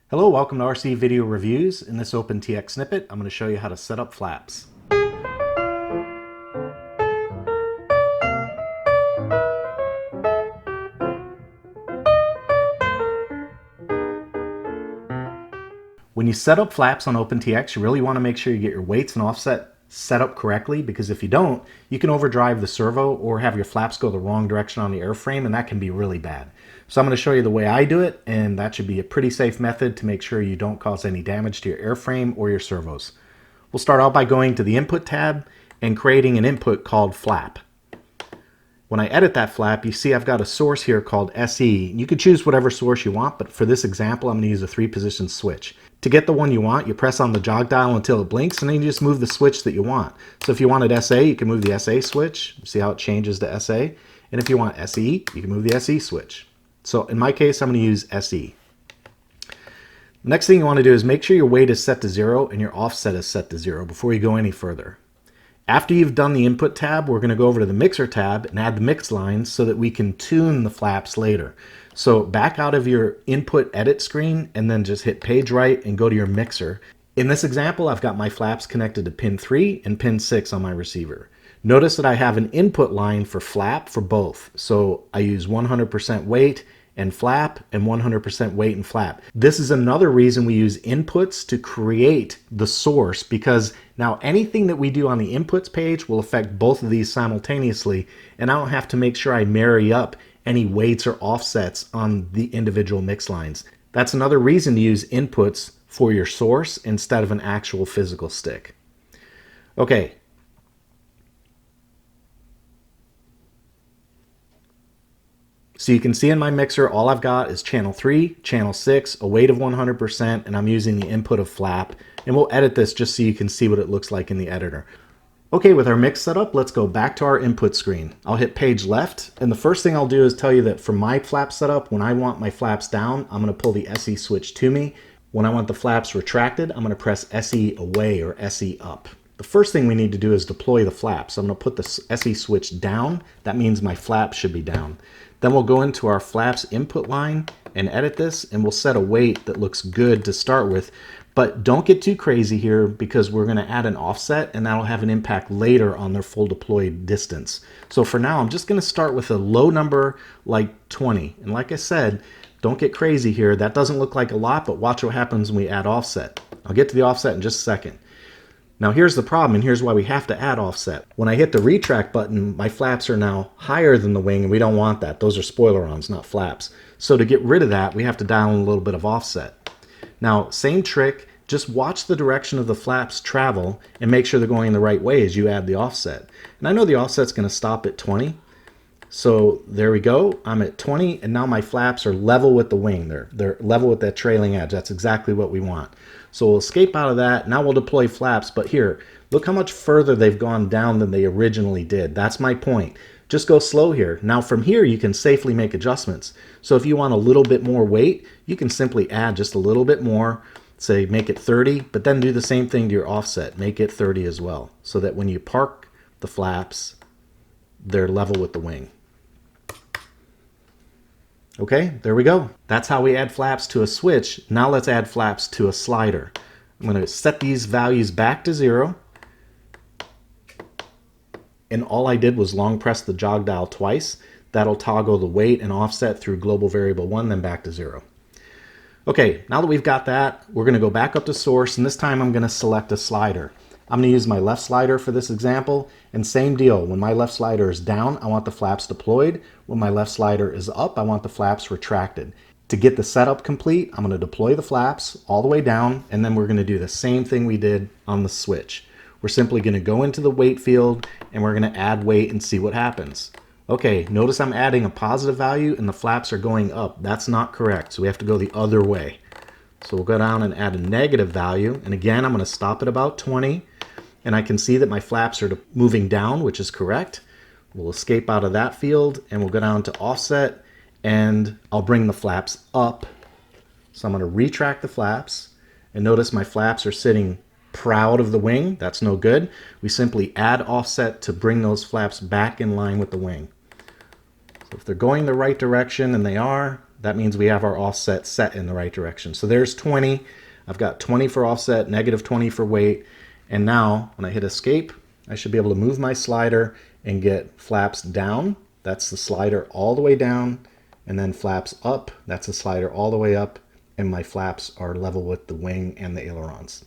Hello, welcome to RC Video Reviews. In this OpenTx snippet, I'm going to show you how to set up flaps. When you set up flaps on OpenTx, you really want to make sure you get your weights and offset set up correctly, because if you don't, you can overdrive the servo or have your flaps go the wrong direction on the airframe, and that can be really bad. So I'm going to show you the way I do it, and that should be a pretty safe method to make sure you don't cause any damage to your airframe or your servos. We'll start out by going to the Input tab and creating an input called Flap. When I edit that flap, you see I've got a source here called SE. You could choose whatever source you want, but for this example, I'm going to use a 3-position switch. To get the one you want, you press on the jog dial until it blinks, and then you just move the switch that you want. So if you wanted SA, you can move the SA switch. See how it changes to SA? And if you want SE, you can move the SE switch. So in my case, I'm going to use SE. Next thing you want to do is make sure your weight is set to 0 and your offset is set to 0 before you go any further. After you've done the Input tab, we're going to go over to the Mixer tab and add the mix lines so that we can tune the flaps later. So back out of your Input Edit screen and then just hit Page Right and go to your Mixer. In this example, I've got my flaps connected to pin 3 and pin 6 on my receiver. Notice that I have an input line for flap for both. So I use 100% weight and flap and 100% weight and flap. This is another reason we use inputs to create the source, because now anything that we do on the inputs page will affect both of these simultaneously, and I don't have to make sure I marry up any weights or offsets on the individual mix lines. That's another reason to use inputs for your source instead of an actual physical stick. Okay. So you can see in my mixer, all I've got is channel 3, channel 6, a weight of 100%, and I'm using the input of flap. And we'll edit this just so you can see what it looks like in the editor. Okay, with our mix set up, let's go back to our input screen. I'll hit page left, and the first thing I'll do is tell you that for my flap setup, when I want my flaps down, I'm going to pull the SE switch to me. When I want the flaps retracted, I'm going to press SE away or SE up. The first thing we need to do is deploy the flaps. So I'm going to put the SE switch down. That means my flaps should be down. Then we'll go into our flaps input line and edit this, and we'll set a weight that looks good to start with. But don't get too crazy here, because we're going to add an offset, and that'll have an impact later on their full deployed distance. So for now, I'm just going to start with a low number like 20. And like I said, don't get crazy here. That doesn't look like a lot, but watch what happens when we add offset. I'll get to the offset in just a second. Now here's the problem, and here's why we have to add offset. When I hit the retract button, my flaps are now higher than the wing, and we don't want that. Those are spoilerons, not flaps. So to get rid of that, we have to dial in a little bit of offset. Now, same trick, just watch the direction of the flaps travel and make sure they're going the right way as you add the offset. And I know the offset's going to stop at 20. So there we go. I'm at 20, and now my flaps are level with the wing. They're level with that trailing edge. That's exactly what we want. So we'll escape out of that. Now we'll deploy flaps, but here, look how much further they've gone down than they originally did. That's my point. Just go slow here. Now from here, you can safely make adjustments. So if you want a little bit more weight, you can simply add just a little bit more. Say make it 30, but then do the same thing to your offset. Make it 30 as well, so that when you park the flaps, they're level with the wing. Okay, there we go. That's how we add flaps to a switch. Now let's add flaps to a slider. I'm going to set these values back to 0. And all I did was long press the jog dial twice. That'll toggle the weight and offset through global variable 1, then back to 0. Okay, now that we've got that, we're going to go back up to source, and this time I'm going to select a slider. I'm going to use my left slider for this example, and same deal. When my left slider is down, I want the flaps deployed. When my left slider is up, I want the flaps retracted. To get the setup complete, I'm going to deploy the flaps all the way down, and then we're going to do the same thing we did on the switch. We're simply going to go into the weight field, and we're going to add weight and see what happens. Okay, notice I'm adding a positive value, and the flaps are going up. That's not correct, so we have to go the other way. So we'll go down and add a negative value, and again, I'm going to stop at about 20. And I can see that my flaps are moving down, which is correct. We'll escape out of that field, and we'll go down to offset, and I'll bring the flaps up. So I'm going to retract the flaps, and notice my flaps are sitting proud of the wing. That's no good. We simply add offset to bring those flaps back in line with the wing. So if they're going the right direction, and they are, that means we have our offset set in the right direction. So there's 20. I've got 20 for offset, negative 20 for weight. And now when I hit escape, I should be able to move my slider and get flaps down. That's the slider all the way down. And then flaps up. That's the slider all the way up. And my flaps are level with the wing and the ailerons.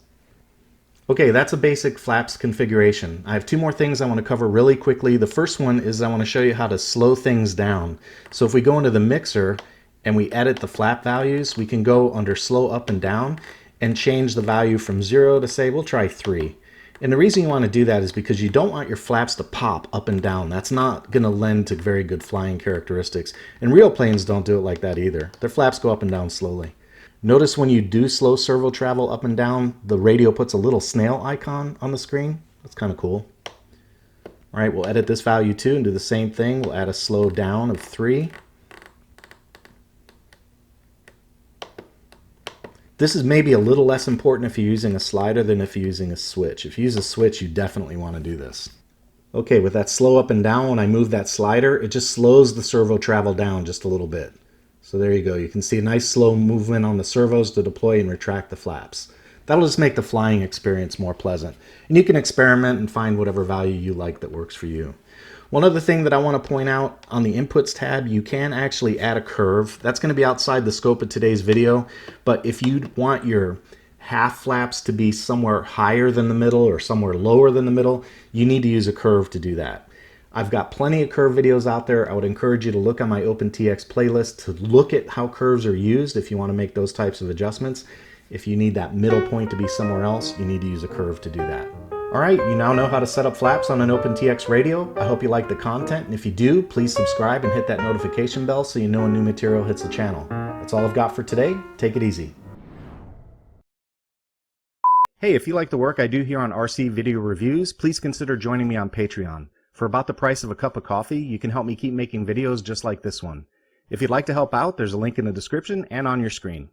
Okay, that's a basic flaps configuration. I have two more things I want to cover really quickly. The first one is I want to show you how to slow things down. So if we go into the mixer and we edit the flap values, we can go under slow up and down and change the value from 0 to, say, we'll try 3. And the reason you want to do that is because you don't want your flaps to pop up and down. That's not going to lend to very good flying characteristics. And real planes don't do it like that either. Their flaps go up and down slowly. Notice when you do slow servo travel up and down, the radio puts a little snail icon on the screen. That's kind of cool. All right, we'll edit this value too and do the same thing. We'll add a slow down of 3. This is maybe a little less important if you're using a slider than if you're using a switch. If you use a switch, you definitely want to do this. Okay, with that slow up and down, when I move that slider, it just slows the servo travel down just a little bit. So there you go. You can see a nice slow movement on the servos to deploy and retract the flaps. That'll just make the flying experience more pleasant. And you can experiment and find whatever value you like that works for you. One other thing that I want to point out, on the Inputs tab, you can actually add a curve. That's going to be outside the scope of today's video, but if you want your half flaps to be somewhere higher than the middle or somewhere lower than the middle, you need to use a curve to do that. I've got plenty of curve videos out there. I would encourage you to look on my OpenTx playlist to look at how curves are used if you want to make those types of adjustments. If you need that middle point to be somewhere else, you need to use a curve to do that. All right, you now know how to set up flaps on an OpenTx radio. I hope you like the content, and if you do, please subscribe and hit that notification bell so you know when new material hits the channel. That's all I've got for today. Take it easy. Hey, if you like the work I do here on RC Video Reviews, please consider joining me on Patreon. For about the price of a cup of coffee, you can help me keep making videos just like this one. If you'd like to help out, there's a link in the description and on your screen.